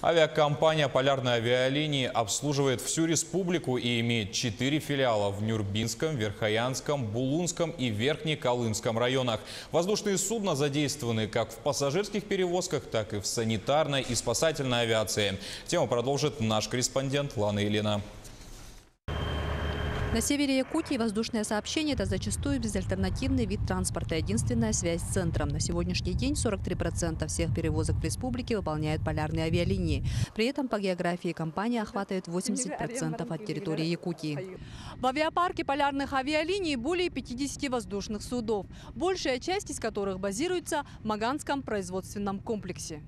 Авиакомпания «Полярные авиалинии» обслуживает всю республику и имеет 4 филиала в Нюрбинском, Верхоянском, Булунском и Верхнеколымском районах. Воздушные судна задействованы как в пассажирских перевозках, так и в санитарной и спасательной авиации. Тему продолжит наш корреспондент Лана Ильина. На севере Якутии воздушное сообщение – это зачастую безальтернативный вид транспорта, единственная связь с центром. На сегодняшний день 43% всех перевозок в республике выполняют полярные авиалинии. При этом по географии компания охватывает 80% от территории Якутии. В авиапарке полярных авиалиний более 50 воздушных судов, большая часть из которых базируется в Маганском производственном комплексе.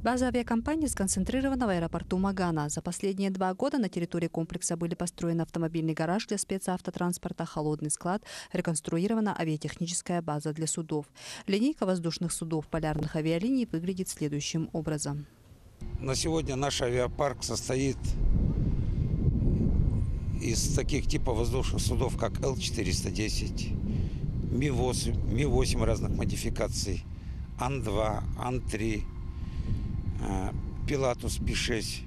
База авиакомпании сконцентрирована в аэропорту Магана. За последние 2 года на территории комплекса были построены автомобильный гараж для спецавтотранспорта, холодный склад, реконструирована авиатехническая база для судов. Линейка воздушных судов полярных авиалиний выглядит следующим образом. На сегодня наш авиапарк состоит из таких типов воздушных судов, как Л-410, Ми-8 разных модификаций, Ан-2, Ан-3, Пилатус Пи-6,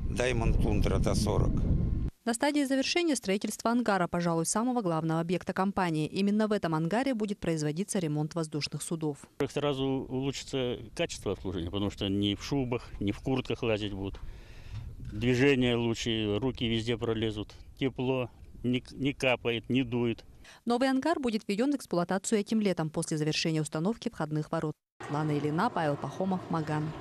Даймонд Тундра Т-40. На стадии завершения строительства ангара, пожалуй, самого главного объекта компании. Именно в этом ангаре будет производиться ремонт воздушных судов. Сразу улучшится качество обслуживания, потому что ни в шубах, ни в куртках лазить будут. Движение лучше, руки везде пролезут. Тепло, не капает, не дует. Новый ангар будет введен в эксплуатацию этим летом после завершения установки входных ворот. Лана Ильина, Павел Пахомов, Маган.